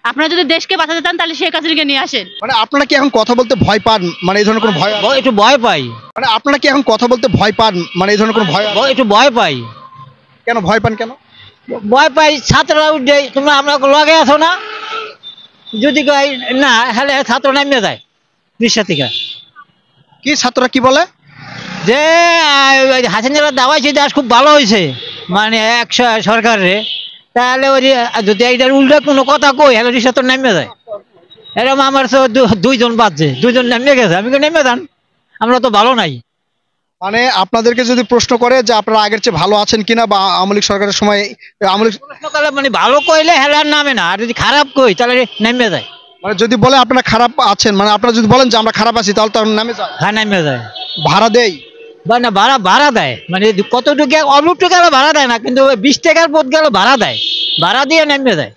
আপনারা যদি দেশকে বাঁচাতে চান তাহলে শেখ হাসিনাকে নিয়ে আসেন। মানে আপনারা কি এখন কথা বলতে ভয় পান? মানে এই ধরনের কোনো ভয় একটু ভয় পাই। মানে আপনারা কি এখন কথা বলতে ভয় পান? মানে এই ধরনের কোনো ভয় একটু ভয় পাই। কেন ভয় পান কেন? ভয় পাই ছাত্ররা উঠে, তোমরা আমরা লগে আছো না, যদি না হলে ছাত্র নামিয়ে যায় রিক্সা থেকে। কি ছাত্ররা কি বলে যে হাসিনারা দাওয়াইছে দেশ খুব ভালো হয়েছে, মানে এক সরকারে, তাহলে ওই যদি এইটার উল্টা কোনো কথা কই হলে রিক্সা তো নামিয়ে যায়। এরকম আমার তো দুইজন বাজছে, দুইজন নামিয়ে গেছে, আমি নেমে যান, আমরা তো ভালো নাই। মানে আপনাদেরকে যদি প্রশ্ন করে যে আপনারা আগের চেয়ে ভালো আছেন কিনা বা আওয়ামী লীগ সরকারের সময় মানে ভালো কইলে হেলার নামে না, আর যদি খারাপ কই তাহলে নেমে যায়। মানে যদি বলে আপনারা খারাপ আছেন, মানে আপনারা যদি বলেন যে আমরা খারাপ আছি তাহলে তো নামে যায়। হ্যাঁ নেমে যায়। ভাড়া দেয় বা না ভাড়া দেয়, মানে কতটুকু অল্প টাকা ভাড়া দেয় না, কিন্তু 20 টাকার পথ গেল ভাড়া দেয়, ভাড়া দিয়ে নেমে যায়।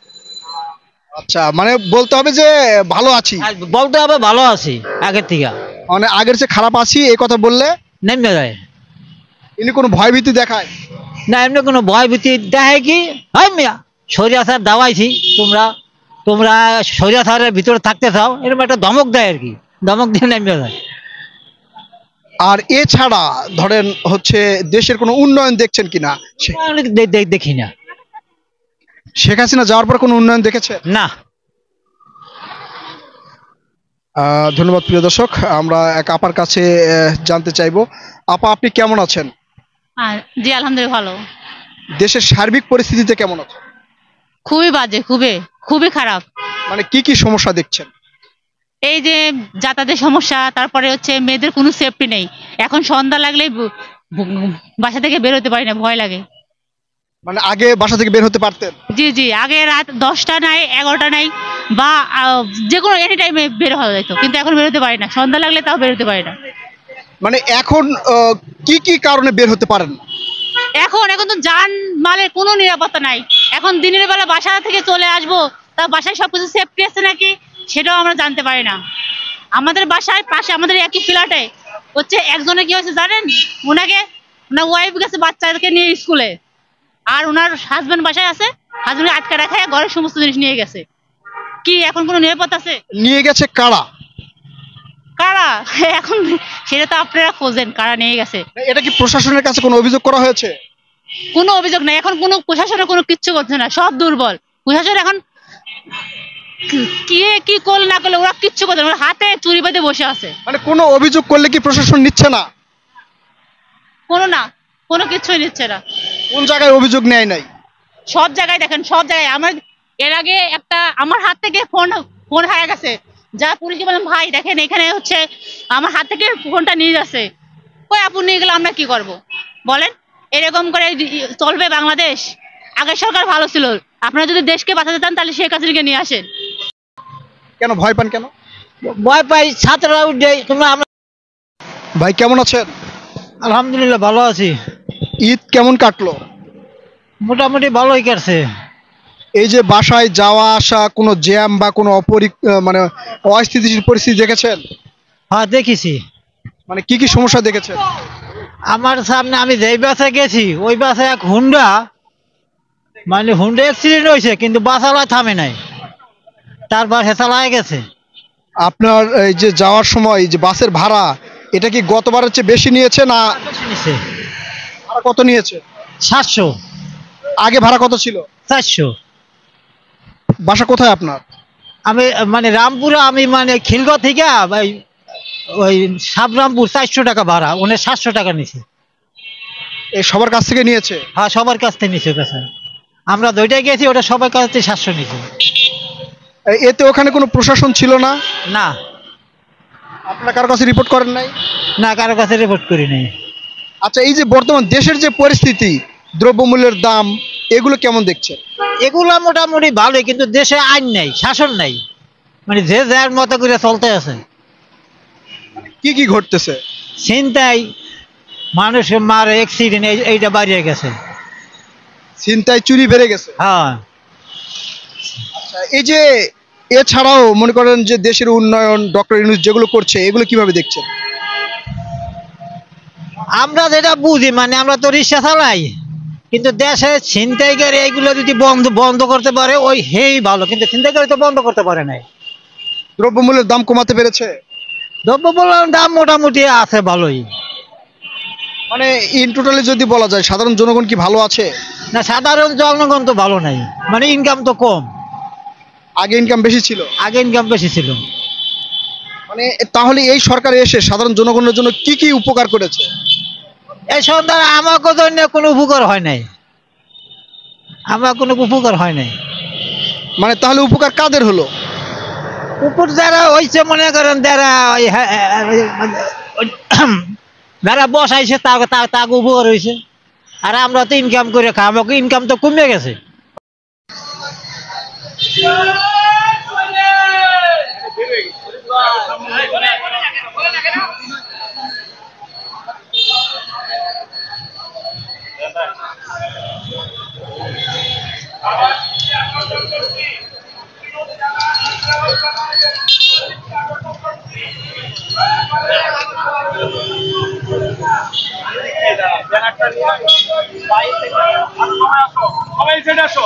আচ্ছা, মানে বলতে হবে যে ভালো আছি, বলতে হবে ভালো আছি আগের থেকে, মানে আগের চেয়ে খারাপ আছি এই কথা বললে নেমে যায়। ইনি কোনো ভয়ভীতি দেখায় না, এমনি কোনো ভয় ভীতি দেখে কি? হয় মিয়া সরিয়াছাড় দাওয়াইছি, তোমরা তোমরা সরিয়াছাড়ের ভিতরে থাকতে চাও, এরকম একটা ধমক দেয় আর কি, ধমক দিয়ে নেমে যায়। আর এছাড়া ধরেন হচ্ছে দেশের কোনো উন্নয়ন দেখছেন কিনা? দেখি না। শেখ হাসিনা যাওয়ার পর কোনো উন্নয়ন দেখেছে না। ধন্যবাদ প্রিয় দর্শক, আমরা এক আপার কাছে জানতে চাইবো। আপা, আপনি কেমন আছেন? জি আলহামদুলিল্লাহ ভালো। দেশের সার্বিক পরিস্থিতিতে কেমন আছেন? খুবই বাজে, খুবই খারাপ। মানে কি কি সমস্যা দেখছেন? এই যে যাতায়াতের সমস্যা, তারপরে হচ্ছে মেয়েদের কোনো সেফটি নেই। এখন সন্ধ্যা লাগলেই বাসা থেকে বের হতে পারি না, ভয় লাগে। মানে আগে বাসা থেকে বের হতে পারতেন? জি আগে রাত 10টা নাই, 11টা নাই, বা যে কোনো এনি টাইমে বের হওয়া যেত, কিন্তু এখন বের হতে পারি না, সন্ধ্যা লাগলে তাও বের হতে পারি না। মানে এখন কি কি কারণে বের হতে পারেন? এখন তো যান মালের কোনো নিরাপত্তা নাই। এখন দিনের বেলা বাসা থেকে চলে আসবো, তা বাসায় সবকিছু সেফটি আছে নাকি সেটাও আমরা জানতে পারি না। আমাদের বাসায় পাশে, আমাদের একই ফ্ল্যাটে হচ্ছে একজনের কি হয়েছে জানেন? ওনার ওয়াইফ গেছে বাচ্চাদেরকে নিয়ে স্কুলে, আর ওনার হাজবেন্ড বাসায় আছে, হাজবেন্ড আটকা রাখায় ঘরের সমস্ত জিনিস নিয়ে গেছে। কি এখন কোনো নিরাপত্তা আছে? নিয়ে গেছে কারা? এখন সেটা তো আপনারা খোঁজেন, কারা নিয়ে গেছে। এটা কি প্রশাসনের কাছে কোনো অভিযোগ করা হয়েছে? কোনো অভিযোগ নাই, এখন কোনো প্রশাসনের কোনো কিচ্ছু করছে না, সব দুর্বল। প্রশাসন এখন কি করলে না করলে ওরা কিচ্ছু করছে না, ওরা হাতে চুরি বেঁধে বসে আছে। মানে কোনো অভিযোগ করলে কি প্রশাসন নিচ্ছে না? কোনো কিছুই নিচ্ছে না। কোন জায়গায় অভিযোগ নেয় নাই? সব জায়গায় দেখেন, সব জায়গায়। আমার এর আগে আমার হাত থেকে ফোন হারিয়ে গেছে, যা পুলিশকে বললাম ভাই দেখেন এখানে হচ্ছে আমার হাত থেকে ফোনটা নিয়ে যাচ্ছে। কই আপু নিয়ে গেলে আমরা কি করব বলেন? এরকম করে চলবে বাংলাদেশ? আগের সরকার ভালো ছিল। আপনারা যদি দেশকে বাঁচাতে চান তাহলে শেখ হাসিনাকে নিয়ে আসেন। কেন ভয় পান কেন? ভয় পাই ছাত্ররা উঠে, তোমরা ভাই কেমন আছেন? আলহামদুলিল্লাহ ভালো আছি। ঈদ কেমন কাটলো? মোটামুটি ভালোই কাটছে। এই যে বাসায় যাওয়া আসা, কোনো জ্যাম বা কোনো মানে অস্থিতিশীল পরিস্থিতি দেখেছেন? হ্যাঁ দেখেছি। মানে কি কি সমস্যা দেখেছেন? আমার সামনে আমি যেই বাসে গেছি ওই বাসে এক হুন্ডা অ্যাক্সিডেন্ট হয়েছে, কিন্তু বাসালায় থামে নাই, তার বাসে চালায় গেছে। আপনার এই যে যাওয়ার সময় যে বাসের ভাড়া, এটা কি গতবারের চেয়ে বেশি নিয়েছে না? ভাড়া কত নিয়েছে? 700। আগে ভাড়া কত ছিল? 400। বাসা কোথায় আপনার? আমি রামপুরে, আমি খিলগাঁও থেকে ওই সাবরামপুর 400 টাকা ভাড়া, উনি 700 টাকা নিছে। এই সবার কাছ থেকে নিয়েছে? হ্যাঁ সবার কাছ থেকে নিছে। আমরা দুইটাই গেছি, ওটা সবার কাছ থেকে 700 নিছে। এতে ওখানে কোনো প্রশাসন ছিল না? না। আপনারা কারো কাছে রিপোর্ট করেন নাই? না, কারো কাছে রিপোর্ট করি নাই। আচ্ছা, এই যে বর্তমান দেশের যে পরিস্থিতি, দ্রব্যমূল্যের দাম, এগুলো কেমন দেখছেন? এগুলা মোটামুটি ভালোই, কিন্তু দেশে আইন নাই, শাসন নাই, যে যার মতো করে চলতে আছে। কি কি ঘটতেছে? ছিনতাই, মানুষ মারে, অ্যাক্সিডেন্ট, এইটা বাড়িয়ে গেছে। ছিনতাই, চুরি বেড়ে গেছে। হ্যাঁ। আচ্ছা, এই যে এছাড়াও মনে করেন যে দেশের উন্নয়ন ডক্টর ইউনূস যেগুলো করছে, এগুলো কিভাবে দেখছেন? আমরা যেটা বুঝি, আমরা তো রিক্সা চালাই, কিন্তু দেশে ছিনতাইকারী এইগুলো যদি বন্ধ বন্ধ করতে পারে ওই হেই ভালো, কিন্তু ছিনতাইকারী তো বন্ধ করতে পারে নাই। দ্রব্যমূল্যের দাম কমাতে পেরেছে? দ্রব্যমূল্যের দাম মোটামুটি আছে ভালোই। মানে ইন টোটালি যদি বলা যায় সাধারণ জনগণ কি ভালো আছে? না, সাধারণ জনগণ তো ভালো নাই, মানে ইনকাম তো কম। আগে ইনকাম বেশি ছিল। আগে ইনকাম বেশি ছিল। মানে তাহলে এই সরকার এসে সাধারণ জনগণের জন্য কি কি উপকার করেছে? এই সন্তান আমাকে জন্য কোনো উপকার হয় নাই, আমার কোনো উপকার হয় নাই। মানে তাহলে উপকার কাদের হলো? উপর যারা হয়েছে মনে করেন যারা যারা বসাইছে তাকে উপকার হয়েছে। আর আমরা তো ইনকাম করে খাই, আমাকে ইনকাম তো কমে গেছে। সবাই সেটা আসো